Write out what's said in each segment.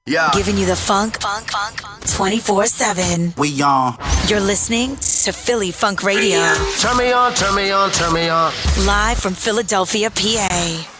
Yeah. Giving you the funk 24/7. We on. You're listening to Philly Funk Radio. Turn me on, turn me on, turn me on. Live from Philadelphia, PA.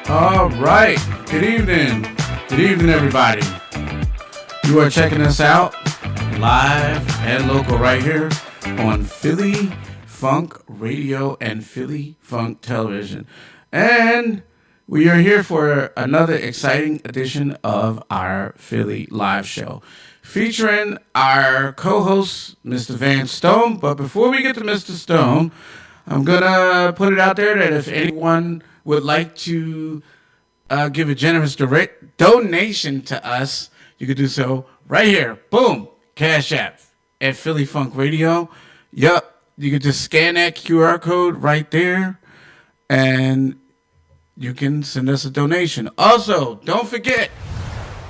All right. Good evening. Good evening, everybody. You are checking us out live and local right here on Philly Funk Radio and Philly Funk Television. And we are here for another exciting edition of our Philly Live Show featuring our co-host, Mr. Van Stone. But before we get to Mr. Stone, I'm going to put it out there that if anyone would like to give a generous direct donation to us, you could do so right here. Boom. Cash App at Philly Funk Radio. Yup. You could just scan that QR code right there and you can send us a donation. Also, don't forget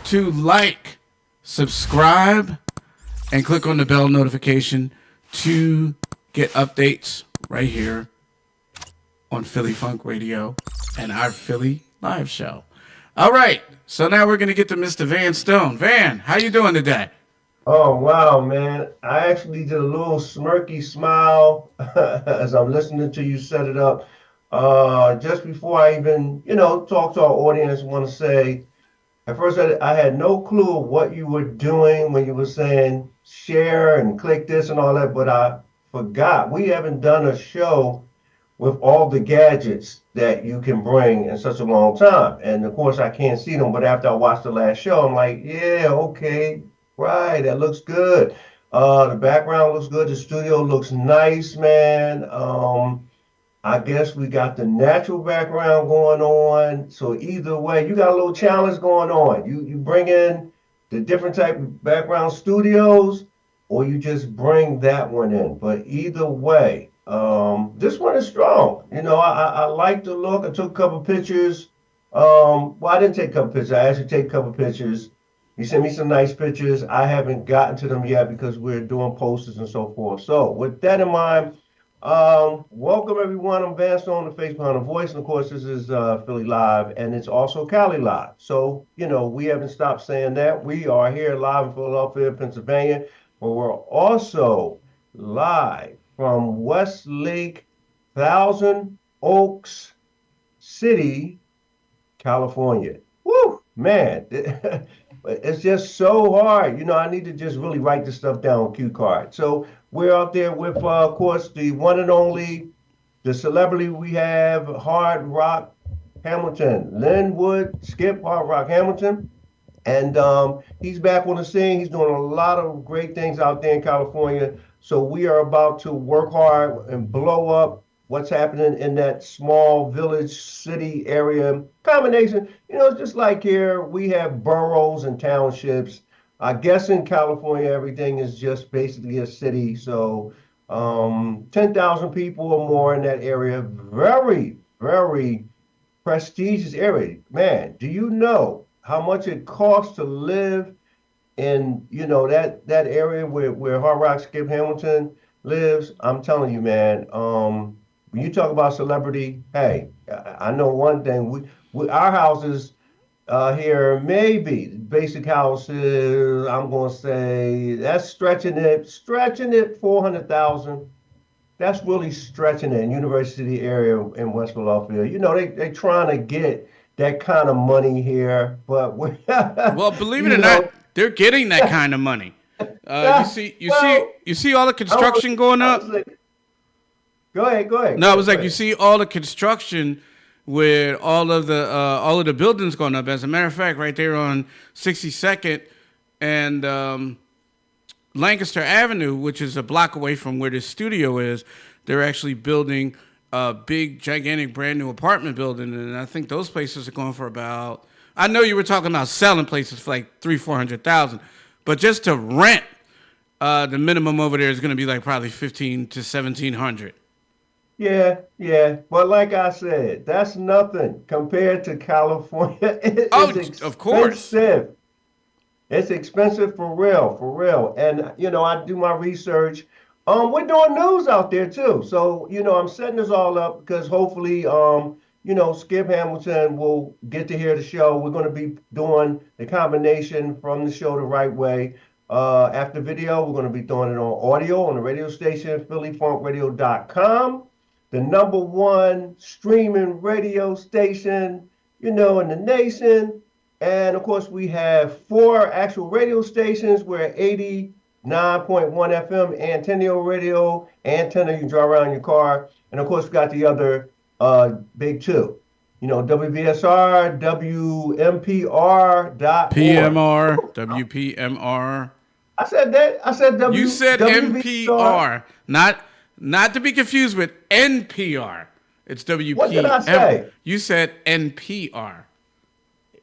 to like, subscribe, and click on the bell notification to get updates right here on Philly Funk Radio and our Philly Live Show. All right, so now we're going to get to Mr. Van Stone. Van, how you doing today? Oh, wow, man. I actually did a little smirky smile as I'm listening to you set it up. Just before I even, talk to our audience, I want to say, at first I had no clue of what you were doing when you were saying share and click this and all that, but I forgot. We haven't done a show with all the gadgets that you can bring in such a long time. And of course I can't see them, but after I watched the last show, I'm like, yeah, okay, right, that looks good. The background looks good. The studio looks nice, man. I guess we got the natural background going on. So either way, you got a little challenge going on. You bring in the different type of background studios, or you just bring that one in. But either way, this one is strong. I like the look. I took a couple pictures. Well, I didn't take a couple pictures. I actually take a couple pictures. You sent me some nice pictures. I haven't gotten to them yet because we're doing posters and so forth. So with that in mind, welcome everyone. I'm Van Stone, the face behind the voice. And of course, this is Philly Live, and it's also Cali Live. So, we haven't stopped saying that. We are here live in Philadelphia, Pennsylvania, but we're also live from Westlake, Thousand Oaks City, California. Woo, man, it's just so hard. I need to just really write this stuff down on cue card. So we're out there with, of course, the one and only, the celebrity we have, Hard Rock Hamilton, Linwood Skip Hard Rock Hamilton. And he's back on the scene. He's doing a lot of great things out there in California. So we are about to work hard and blow up what's happening in that small village city area combination. Just like here, we have boroughs and townships. I guess in California, everything is just basically a city. So 10,000 people or more in that area. Very, very prestigious area. Man, do you know how much it costs to live in that area where Hard Rock Skip Hamilton lives? I'm telling you, man. When you talk about celebrity, hey, I know one thing. We our houses here, maybe basic house is, I'm gonna say that's stretching it 400,000. That's really stretching it in University area in West Philadelphia. They trying to get that kind of money here, but well, believe it or not, they're getting that kind of money. You see all the construction going up. Go ahead. No, I was like, you see all the construction with all of the buildings going up. As a matter of fact, right there on 62nd and Lancaster Avenue, which is a block away from where this studio is, they're actually building a big, gigantic, brand new apartment building, and I think those places are going for about. I know you were talking about selling places for like $300,000-$400,000, but just to rent the minimum over there is going to be like probably 15 to 1700. Yeah, yeah. But like I said, that's nothing compared to California. Oh, It's of course. expensive. It's expensive for real, for real. And I do my research. We're doing news out there too. So, I'm setting this all up because hopefully, Skip Hamilton will get to hear the show. We're going to be doing the combination from the show the right way. After video, we're going to be doing it on audio on the radio station, phillyfunkradio.com, the #1 streaming radio station, in the nation. And of course, we have 4 actual radio stations. We're at 89.1 FM, Antenna Radio, antenna you can drive around your car. And of course, we got the other big 2, WVSR, WMPR.org. PMR, WPMR. I said that. I said W. You said WVSR. MPR, not to be confused with NPR. It's WPM. What did I say? You said NPR.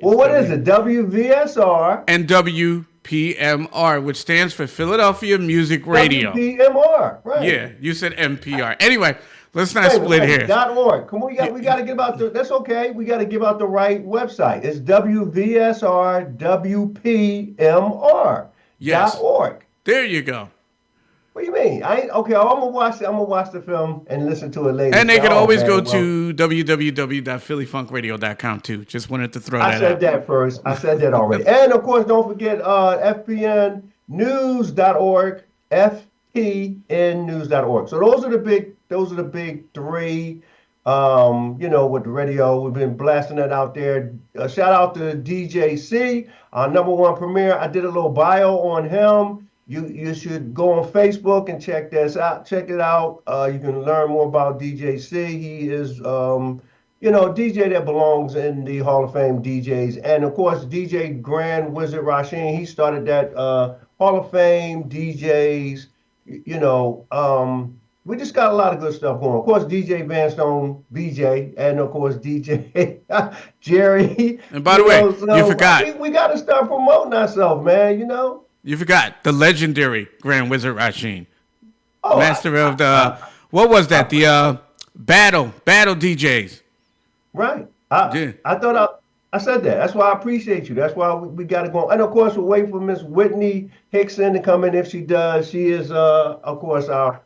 Well, what is it? WVSR and WPMR, which stands for Philadelphia Music Radio. WPMR, right? Yeah, you said MPR. Anyway, let's not split here. .org. Come on, we got to give out the. That's okay. We got to give out the right website. It's WVSR WPMR. Yes. .org. There you go. What do you mean? Okay. I'm gonna watch the film and listen to it later. And they can always go to www.phillyfunkradio.com too. Just wanted to throw that out. I said that first. I said that already. And of course, don't forget fpnnews.org, fpnnews.org. So those are the big 3. With the radio, we've been blasting that out there. Shout out to DJ C, our #1 premier. I did a little bio on him. You should go on Facebook and check this out. Check it out. You can learn more about DJ C. He is, DJ that belongs in the Hall of Fame DJs. And of course, DJ Grand Wizard Rasheen, he started that Hall of Fame DJs. We just got a lot of good stuff going. Of course, DJ Vanstone, BJ, and of course, DJ Jerry. And by the way, you forgot. We got to start promoting ourselves, man, You forgot the legendary Grand Wizard Rasheen. Oh, Master of the, what was that? The battle DJs. Right. I thought I said that. That's why I appreciate you. That's why we got to go. And of course, we're waiting for Miss Whitney Hickson to come in. If she does, she is, of course, our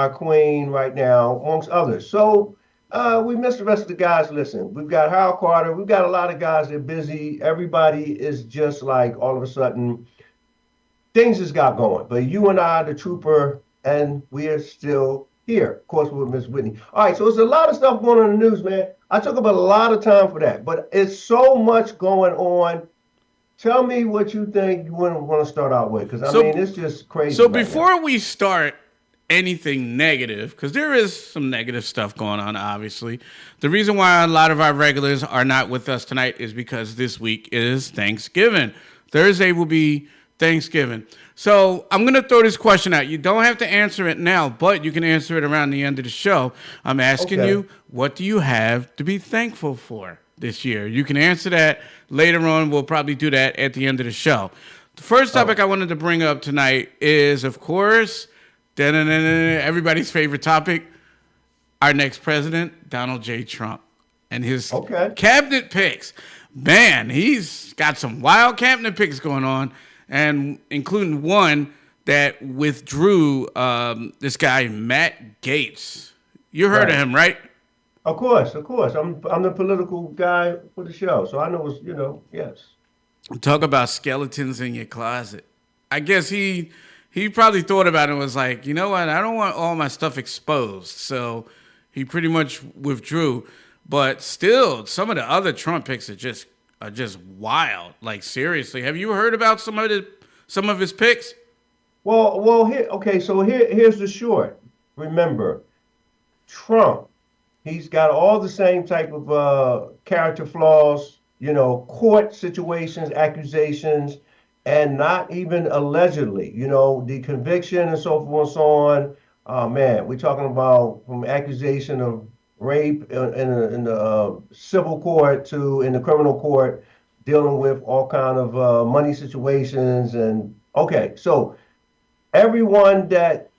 queen right now, amongst others. So we missed the rest of the guys. Listen, we've got Harold Carter. We've got a lot of guys that are busy. Everybody is just like all of a sudden, things just got going. But you and I, the trooper, and we are still here, of course, with Miss Whitney. All right, so there's a lot of stuff going on in the news, man. I took up a lot of time for that, but it's so much going on. Tell me what you think you want to start out with, because it's just crazy. So before we start anything negative, because there is some negative stuff going on, obviously. The reason why a lot of our regulars are not with us tonight is because this week is Thanksgiving. Thursday will be Thanksgiving. So I'm going to throw this question out. You don't have to answer it now, but you can answer it around the end of the show. I'm asking you, what do you have to be thankful for this year? You can answer that later on. We'll probably do that at the end of the show. The first topic I wanted to bring up tonight is, of course, everybody's favorite topic, our next president, Donald J. Trump, and his cabinet picks. Man, he's got some wild cabinet picks going on, and including one that withdrew this guy, Matt Gaetz. You heard of him, right? Of course. I'm the political guy for the show, so I know it's, yes. Talk about skeletons in your closet. I guess he probably thought about it and was like, you know what? I don't want all my stuff exposed. So he pretty much withdrew. But still, some of the other Trump picks are just wild. Like, seriously, have you heard about some of his picks? Well, here's the short. Remember, Trump, he's got all the same type of character flaws, court situations, accusations, and not even allegedly, the conviction and so forth and so on. Man, we're talking about from accusation of rape in the civil court to in the criminal court, dealing with all kind of money situations. And so everyone that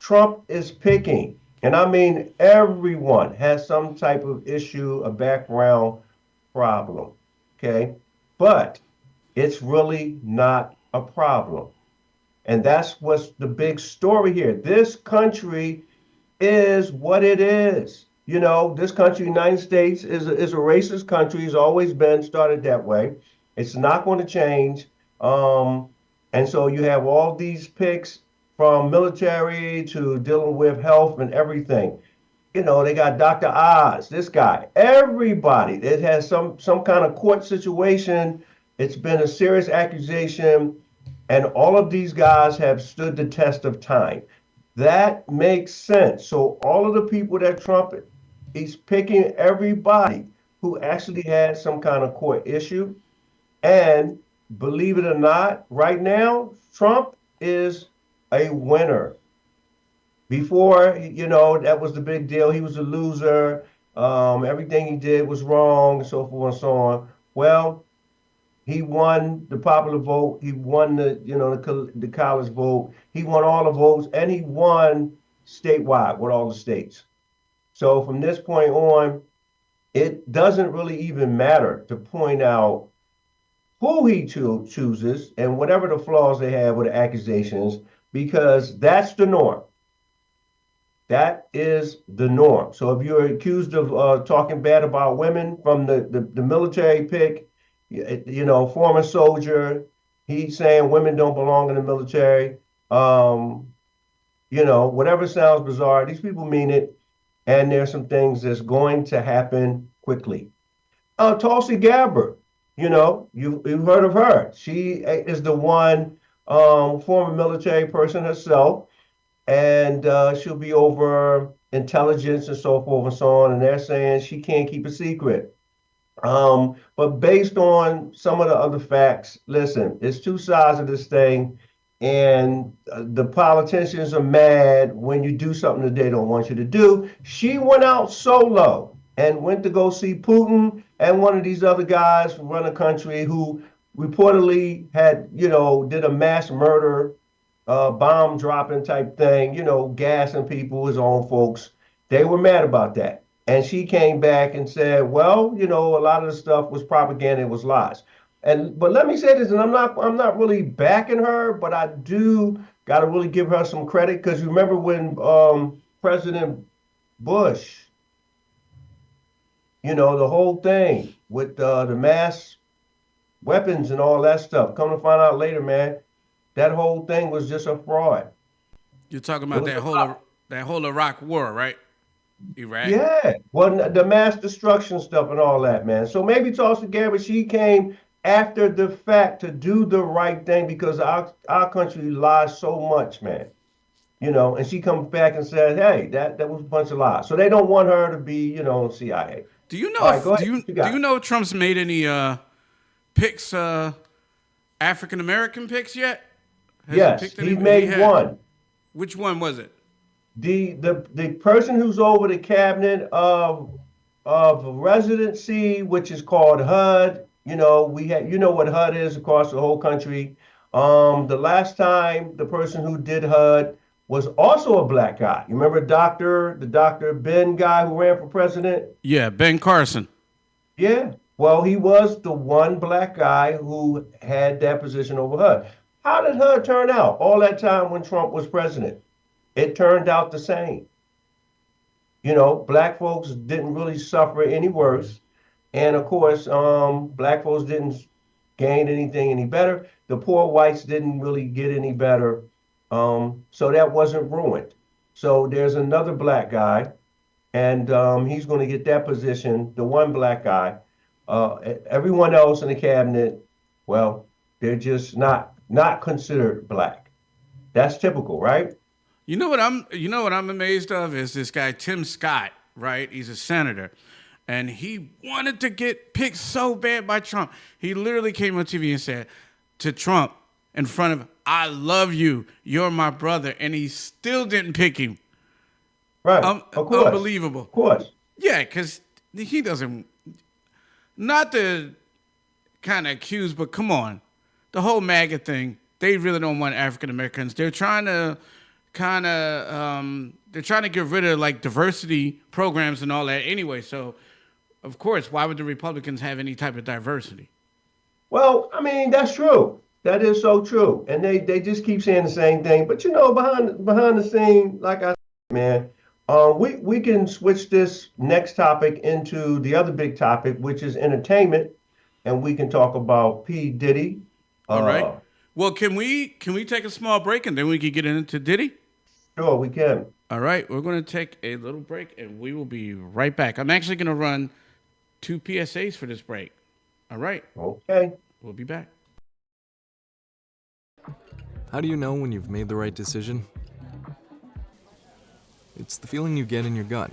Trump is picking, and I mean everyone, has some type of issue, a background problem. Okay. But it's really not a problem. And that's what's the big story here. This country is what it is. You know, this country, United States, is a racist country. It's always been started that way. It's not going to change. And so you have all these picks from military to dealing with health and everything. You know, they got Dr. Oz, this guy, everybody that has some kind of court situation. It's been a serious accusation, and all of these guys have stood the test of time. That makes sense. So all of the people that Trump, he's picking everybody who actually had some kind of court issue. And believe it or not, right now, Trump is a winner. Before, you know, that was the big deal. He was a loser. Everything he did was wrong, and so forth and so on. Well, he won the popular vote. He won the college vote. He won all the votes, and he won statewide with all the states. So from this point on, it doesn't really even matter to point out who he chooses and whatever the flaws they have with the accusations, because that's the norm. That is the norm. So if you're accused of talking bad about women from the military pick, you know, former soldier, he's saying women don't belong in the military. You know, whatever sounds bizarre, these people mean it. And there's some things that's going to happen quickly. Tulsi Gabbard, you know, you've heard of her. She is the one former military person herself. And she'll be over intelligence and so forth and so on. And they're saying she can't keep a secret. But based on some of the other facts, listen, it's two sides of this thing. And the politicians are mad when you do something that they don't want you to do. She went out solo and went to go see Putin and one of these other guys who run a country who reportedly had, you know, did a mass murder bomb dropping type thing, you know, gassing people, his own folks. They were mad about that. And she came back and said, well, you know, a lot of the stuff was propaganda, it was lies. But let me say this, and I'm not really backing her, but I do got to really give her some credit, because you remember when President Bush, you know, the whole thing with the mass weapons and all that stuff. Come to find out later, man, that whole thing was just a fraud. You're talking about that whole Iraq war, right? Iraq. Yeah, well, the mass destruction stuff and all that, man. So maybe Tulsi Gabbard, she came after the fact to do the right thing, because our country lies so much, man. You know, and she comes back and says, hey, that was a bunch of lies. So they don't want her to be, you know, CIA. Do you know do you know if Trump's made any picks, African American picks yet? Yes, he made one. Which one was it? The person who's over the cabinet of residency, which is called HUD. You know, you know what HUD is across the whole country. The last time the person who did HUD was also a black guy. You remember the Dr. Ben guy who ran for president? Yeah, Ben Carson. Yeah. Well, he was the one black guy who had that position over HUD. How did HUD turn out all that time when Trump was president? It turned out the same. You know, black folks didn't really suffer any worse. And of course, black folks didn't gain anything any better. The poor whites didn't really get any better. So that wasn't ruined. So there's another black guy, and he's going to get that position, the one black guy. Everyone else in the cabinet, well, they're just not considered black. That's typical, right? You know what I'm amazed of is this guy Tim Scott, right? He's a senator, and he wanted to get picked so bad by Trump. He literally came on TV and said to Trump in front of him, "I love you. You're my brother," and he still didn't pick him. Right. Of course. Unbelievable. Of course. Yeah, because he doesn't. Not to kind of accuse, but come on, the whole MAGA thing. they really don't want African Americans. They're trying to they're trying to get rid of like diversity programs and all that anyway. So, of course, why would the Republicans have any type of diversity? Well, I mean, that's true. That is so true. And they just keep saying the same thing. But behind the scene, like I said, man, we can switch this next topic into the other big topic, which is entertainment, and we can talk about P. Diddy. All right. Well, can we take a small break and then we can get into Diddy? Sure, we can. All right, we're going to take a little break and we will be right back. I'm actually going to run 2 PSAs for this break. All right. Okay. We'll be back. How do you know when you've made the right decision? It's the feeling you get in your gut.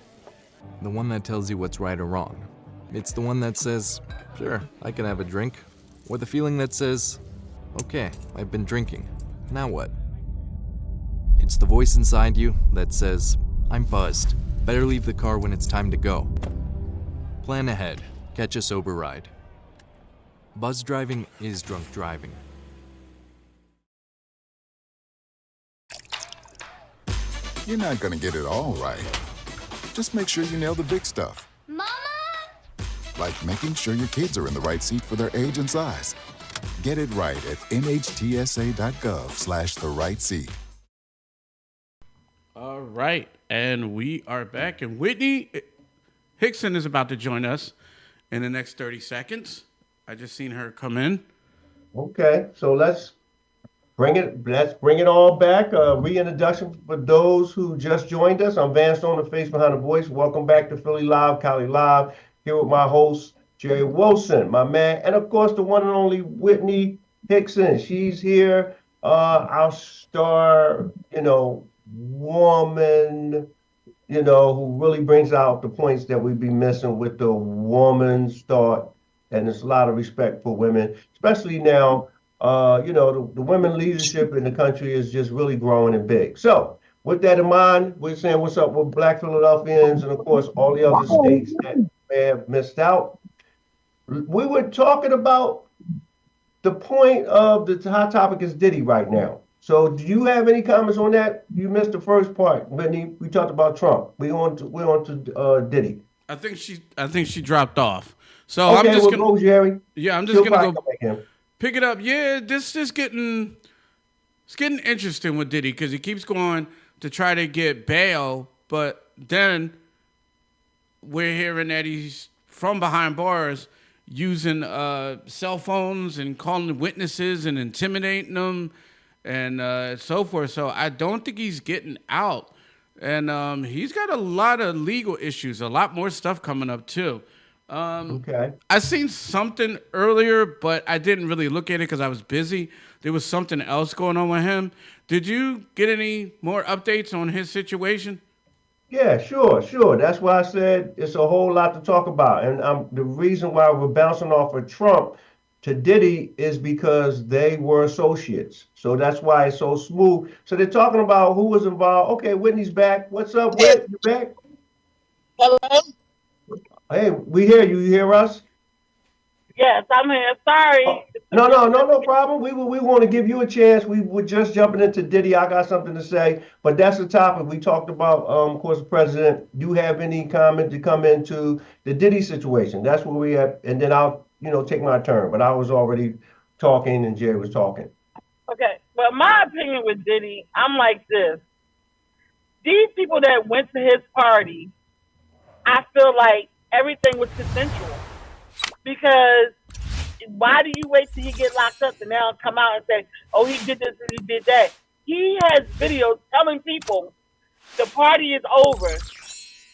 The one that tells you what's right or wrong. It's the one that says, sure, I can have a drink. Or the feeling that says, okay, I've been drinking. Now what? It's the voice inside you that says, I'm buzzed. Better leave the car when it's time to go. Plan ahead. Catch a sober ride. Buzz driving is drunk driving. You're not gonna get it all right. Just make sure you nail the big stuff. Mama! Like making sure your kids are in the right seat for their age and size. Get it right at nhtsa.gov/the right seat. All right, and we are back. And Whitney Hickson is about to join us in the next 30 seconds. I just seen her come in. Okay, so let's bring it all back. Reintroduction for those who just joined us. I'm Van Stone, the face behind the voice. Welcome back to Philly Live, Cali Live. Here with my host, Jerry Wilson, my man, and of course the one and only Whitney Hickson. She's here, our star, woman, who really brings out the points that we be missing with the woman's thought. And there's a lot of respect for women, especially now. The women leadership in the country is just really growing and big. So with that in mind, we're saying what's up with Black Philadelphians and of course all the other states that may have missed out. We were talking about the point of the hot topic is Diddy right now. So do you have any comments on that? You missed the first part, Whitney. We talked about Trump. We're on to Diddy. I think she dropped off. So okay, I'm just well, gonna go, Jerry. Yeah, I'm just gonna go pick it up. Yeah, this is getting interesting with Diddy because he keeps going to try to get bail, but then we're hearing that he's from behind bars using cell phones and calling witnesses and intimidating them and so forth. So I don't think he's getting out. And he's got a lot of legal issues, a lot more stuff coming up too. Okay. I seen something earlier, but I didn't really look at it because I was busy. There was something else going on with him. Did you get any more updates on his situation? Yeah, sure. That's why I said it's a whole lot to talk about. And the reason why we're bouncing off of Trump to Diddy is because they were associates. So that's why it's so smooth. So they're talking about who was involved. Okay, Whitney's back. What's up, Whit? You back? Hello? Hey, we hear you. You hear us? Yes, I'm here. Sorry. No problem. We want to give you a chance. We were just jumping into Diddy. I got something to say, but that's the topic we talked about. Of course, the president. Do you have any comment to come into the Diddy situation? That's where we at, and then I'll take my turn. But I was already talking, and Jerry was talking. Okay. Well, my opinion with Diddy, I'm like this. These people that went to his party, I feel like everything was consensual. Because why do you wait till he get locked up and now come out and say, oh, he did this and he did that? He has videos telling people the party is over.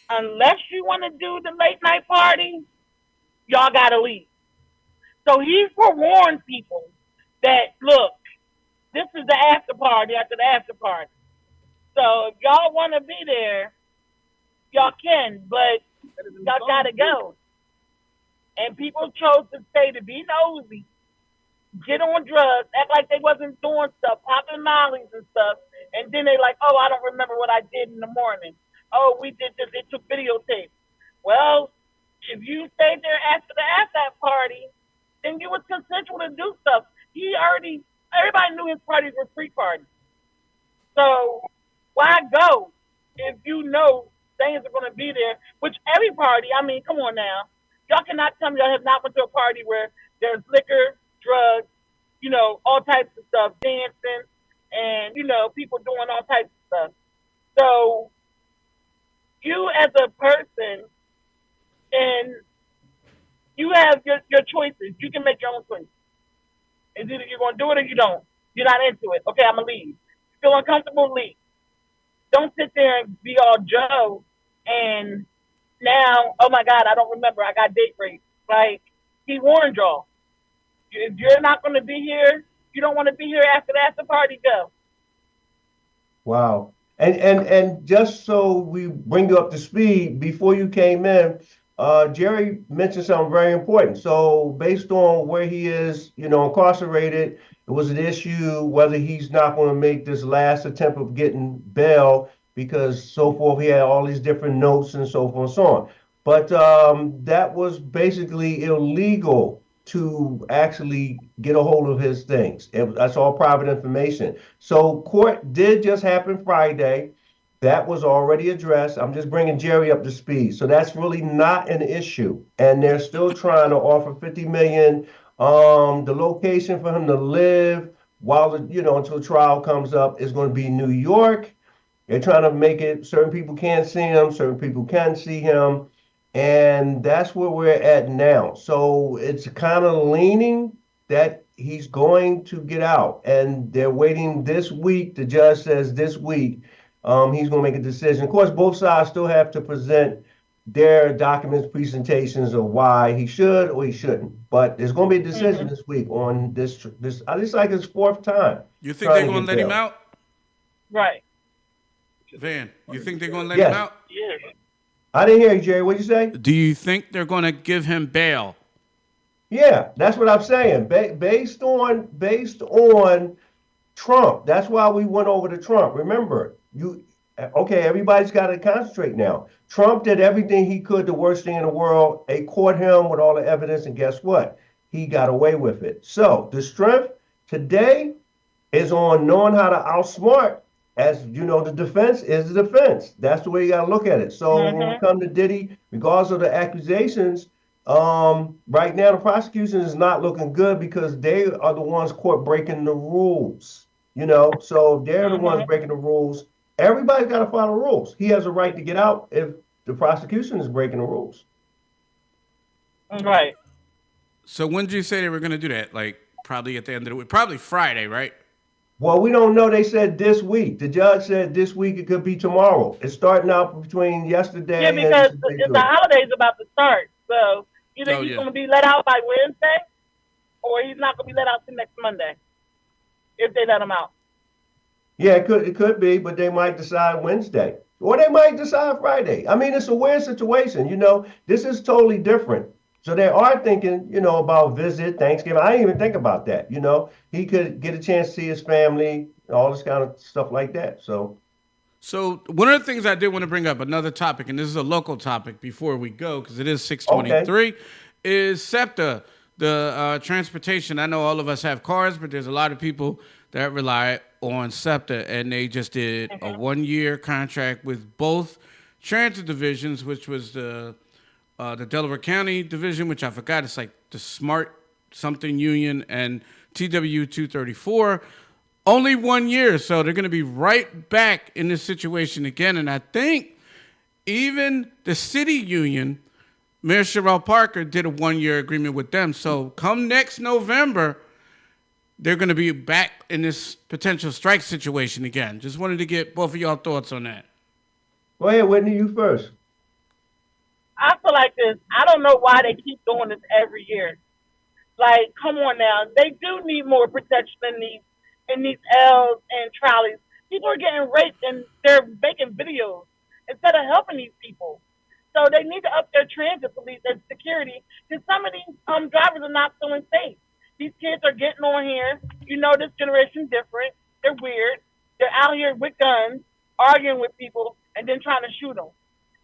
Unless you want to do the late night party, y'all got to leave. So he forewarned people that, look, this is the after party after the after party. So if y'all want to be there, y'all can, but y'all got to go. And people chose to stay to be nosy, get on drugs, act like they wasn't doing stuff, popping mollies and stuff. And then they like, oh, I don't remember what I did in the morning. Oh, we did this. They took videotape. Well, if you stayed there after that party, then you was consensual to do stuff. He already everybody knew his parties were free parties. So why go if you know things are going to be there? Which every party, I mean, come on now. Y'all cannot tell me y'all have not went to a party where there's liquor, drugs, all types of stuff, dancing, and, people doing all types of stuff. So you as a person, and you have your choices. You can make your own choices. It's either you're going to do it or you don't. You're not into it. Okay, I'm going to leave. Feel uncomfortable, leave. Don't sit there and be all Joe and now, oh my God, I don't remember. I got date raped. Like, he warned y'all. If you're not going to be here, you don't want to be here after the after party, go. Wow. And just so we bring you up to speed, before you came in, Jerry mentioned something very important. So based on where he is, incarcerated, it was an issue whether he's not going to make this last attempt of getting bail because so forth. He had all these different notes and so forth and so on. But that was basically illegal to actually get a hold of his things. That's all private information. So court did just happen Friday. That was already addressed. I'm just bringing Jerry up to speed. So that's really not an issue. And they're still trying to offer $50 million. The location for him to live while until trial comes up is going to be New York. They're trying to make it certain people can't see him, certain people can see him. And that's where we're at now. So it's kind of leaning that he's going to get out. And they're waiting this week. The judge says this week he's going to make a decision. Of course, both sides still have to present their documents, presentations of why he should or he shouldn't. But there's going to be a decision this week on this. It's like his fourth time. You think they're going to let him out? Right. Van, you think they're going to let him out? Yeah. I didn't hear you, Jerry. What'd you say? Do you think they're going to give him bail? Yeah, that's what I'm saying. Based on Trump, that's why we went over to Trump. Remember, everybody's got to concentrate now. Trump did everything he could, the worst thing in the world. They caught him with all the evidence, and guess what? He got away with it. So the strength today is on knowing how to outsmart. As you know, the defense is the defense. That's the way you got to look at it. So when we come to Diddy, regardless of the accusations, right now the prosecution is not looking good because they are the ones caught breaking the rules. So they're the ones breaking the rules. Everybody's got to follow rules. He has a right to get out if the prosecution is breaking the rules. Right. So when did you say they were going to do that? Like probably at the end of the week, probably Friday, right? Well, we don't know. They said this week. The judge said this week. It could be tomorrow. It's starting out between yesterday. Yeah, because the holiday's about to start. So either he's going to be let out by Wednesday, or he's not going to be let out till next Monday if they let him out. Yeah, it could be, but they might decide Wednesday, or they might decide Friday. I mean, it's a weird situation. This is totally different. So they are thinking, about visit, Thanksgiving. I didn't even think about that. He could get a chance to see his family, all this kind of stuff like that. So one of the things I did want to bring up, another topic, and this is a local topic before we go, because it is 6:23, is SEPTA, the transportation. I know all of us have cars, but there's a lot of people that rely on SEPTA, and they just did a 1-year contract with both transit divisions, which was the Delaware County division, which I forgot, it's like the Smart something Union, and TW 234. Only 1 year, so they're going to be right back in this situation again. And I think even the city union, Mayor Sherrell Parker, did a 1-year agreement with them. So come next November, they're going to be back in this potential strike situation again. Just wanted to get both of y'all thoughts on that. Go ahead, Whitney, you first. I feel like this. I don't know why they keep doing this every year. Like, come on now. They do need more protection in these L's and trolleys. People are getting raped and they're making videos instead of helping these people. So they need to up their transit police and security because some of these drivers are not feeling safe. These kids are getting on here. This generation's different. They're weird. They're out here with guns, arguing with people, and then trying to shoot them.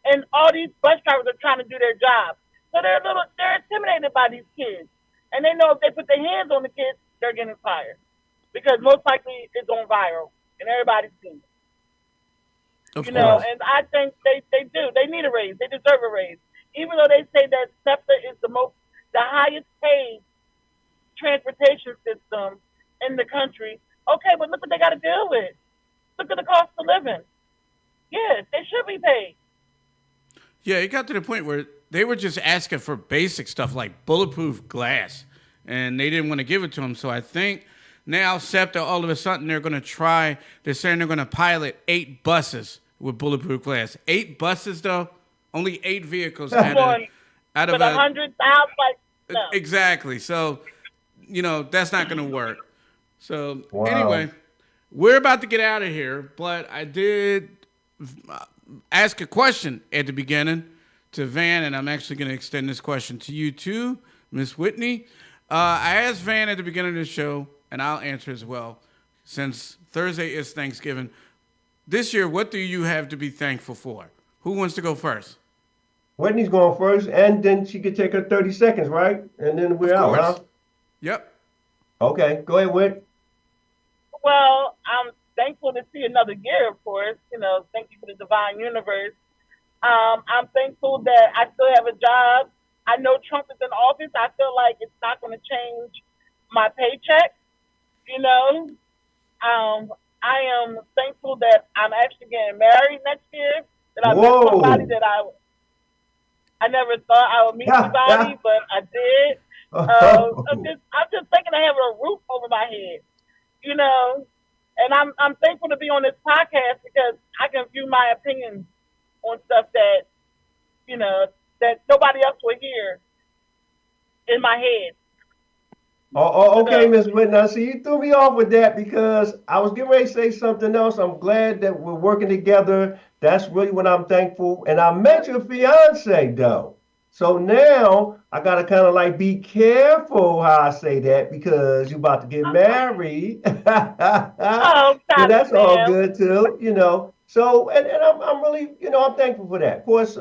And all these bus drivers are trying to do their job. So they're intimidated by these kids. And they know if they put their hands on the kids, they're getting fired. because most likely it's on viral and everybody's seen it. Of You know, course. and I think they do. They need a raise. They deserve a raise. Even though they say that SEPTA is the highest paid transportation system in the country. Okay, but look what they got to deal with. Look at the cost of living. Yes, they should be paid. Yeah, it got to the point where they were just asking for basic stuff like bulletproof glass, and they didn't want to give it to them. So I think now SEPTA, all of a sudden, they're saying they're going to pilot 8 buses with bulletproof glass. 8 buses, though? Only 8 vehicles out of But 100,000, like, no. Exactly. So, that's not going to work. So, Wow. Anyway, we're about to get out of here, but I did ask a question at the beginning to Van, and I'm actually going to extend this question to you too, Miss Whitney. I asked Van at the beginning of the show, and I'll answer as well, since Thursday is Thanksgiving. This year, what do you have to be thankful for? Who wants to go first? Whitney's going first, and then she could take her 30 seconds, right? And then we're out, huh? Yep. Okay, go ahead, Whit. Well, I'm thankful to see another year, of course. Thank you for the divine universe. I'm thankful that I still have a job. I know Trump is in office. I feel like it's not going to change my paycheck. I am thankful that I'm actually getting married next year. That I met Whoa. somebody that I never thought I would meet somebody, but I did. I'm just thinking of having a roof over my head, and I'm thankful to be on this podcast because I can view my opinions on stuff that that nobody else will hear in my head. Okay, Miss Whitney. See, you threw me off with that because I was getting ready to say something else. I'm glad that we're working together. That's really what I'm thankful. And I met your fiance, though. So now I got to kind of like be careful how I say that because you're about to get married. Oh, So that's all man. good, too, So, and I'm really, I'm thankful for that. Of course,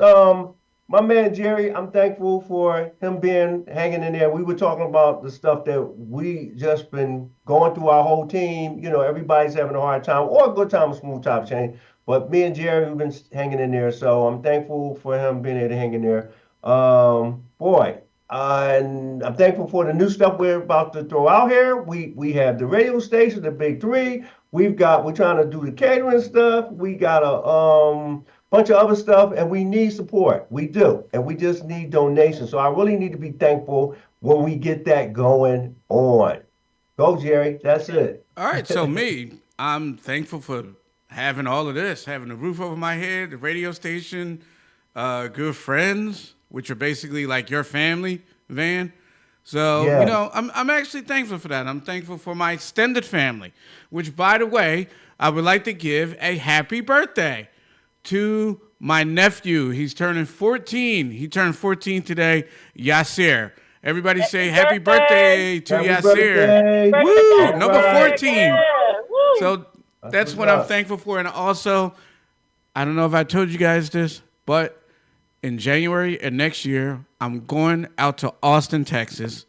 my man Jerry, I'm thankful for him hanging in there. We were talking about the stuff that we just been going through our whole team. Everybody's having a hard time or a good time, a smooth time change. But me and Jerry, we've been hanging in there. So I'm thankful for him being able to hang in there. And I'm thankful for the new stuff we're about to throw out here. We have the radio station, the big 3. We're trying to do the catering stuff. We got a bunch of other stuff, and we need support. We do, and we just need donations. So I really need to be thankful when we get that going on. Go, Jerry. That's it. All right, so I'm thankful for having all of this, having a roof over my head, the radio station, good friends, which are basically like your family, Van. So, Yeah. I'm actually thankful for that. I'm thankful for my extended family, which, by the way, I would like to give a happy birthday to my nephew. He's turning 14. He turned 14 today, Yasir. Everybody say happy birthday to Happy Yasir. birthday. Woo! All Number right. 14. Yeah, woo. So that's what's what I'm up. thankful for. And also, I don't know if I told you guys this, but in January and next year, I'm going out to Austin, Texas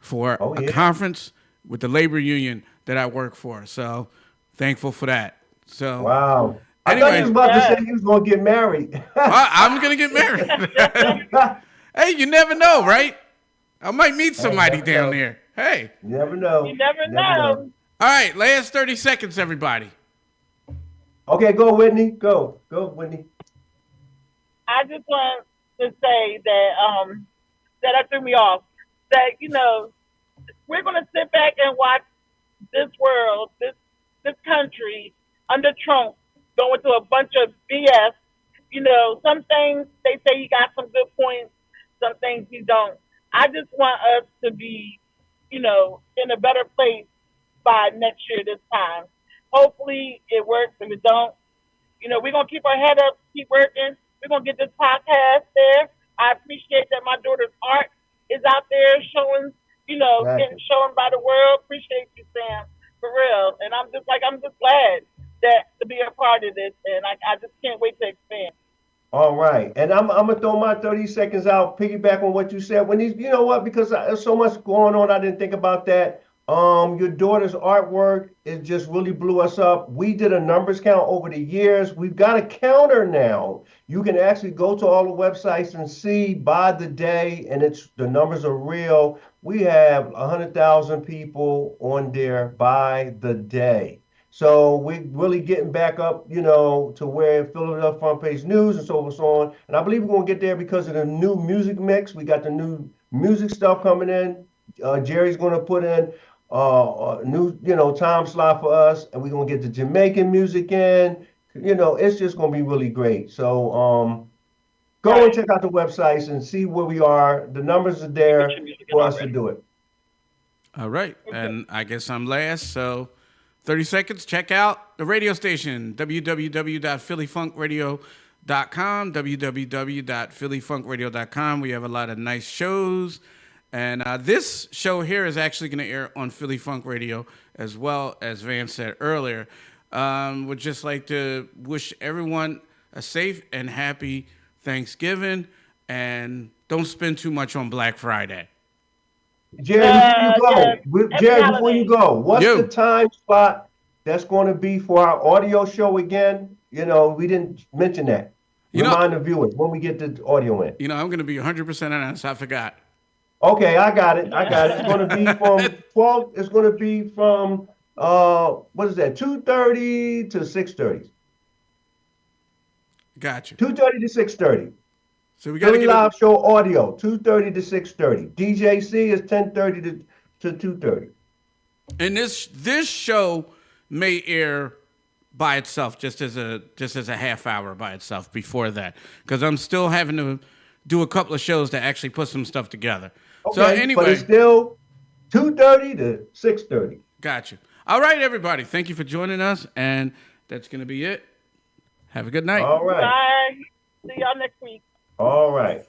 for a yeah. conference with the labor union that I work for. So thankful for that. So Wow. I thought Anyway. you was about to say you was going to get married. I'm going to get married. Hey, you never know, right? I might meet somebody never down know. there. Hey. You never know. You never know. All right, last 30 seconds, everybody. Okay, go, Whitney. Go, Whitney. I just want to say that threw me off. That we're gonna sit back and watch this world, this country under Trump going through a bunch of BS. Some things they say he got some good points, some things he don't. I just want us to be, in a better place by next year this time. Hopefully it works. If it don't, we're gonna keep our head up, keep working. We're gonna get this podcast there. I appreciate that my daughter's art is out there showing, Right. getting shown by the world. Appreciate you, Sam, for real. And I'm just glad to be a part of this, and I just can't wait to expand. All right. And I'm gonna throw my 30 seconds out, piggyback on what you said. When these, you know what, because there's so much going on, I didn't think about that. Your daughter's artwork, it just really blew us up. We did a numbers count over the years. We've got a counter now. You can actually go to all the websites and see by the day, and the numbers are real. We have 100,000 people on there by the day. So we're really getting back up, to where Philadelphia Front Page News and so on. And I believe we're going to get there because of the new music mix. We got the new music stuff coming in. Jerry's going to put in a new, time slot for us, and we're going to get the Jamaican music in. It's just going to be really great. So go and check out the websites and see where we are. The numbers are there for us to do it. All right. And I guess I'm last. So 30 seconds. Check out the radio station, www.phillyfunkradio.com, www.phillyfunkradio.com. We have a lot of nice shows. And this show here is actually going to air on Philly Funk Radio, as well as Van said earlier. Would just like to wish everyone a safe and happy Thanksgiving, and don't spend too much on Black Friday. Jerry, before you go, what's the time slot that's going to be for our audio show again? We didn't mention that. Remind the viewers when we get the audio in. I'm going to be 100% honest. I forgot. Okay, I got it. It's going to be from 12. It's going to be from what is that? 2:30 to 6:30. Gotcha. 2:30 to 6:30. So we got to get live show audio 2:30 to 6:30. DJC is 10:30 to 2:30. And this show may air by itself, just as a half hour by itself before that, because I'm still having to do a couple of shows to actually put some stuff together. Okay, so anyway, but it's still 2:30 to 6:30. Gotcha. All right, everybody. Thank you for joining us, and that's going to be it. Have a good night. All right. Bye. See y'all next week. All right.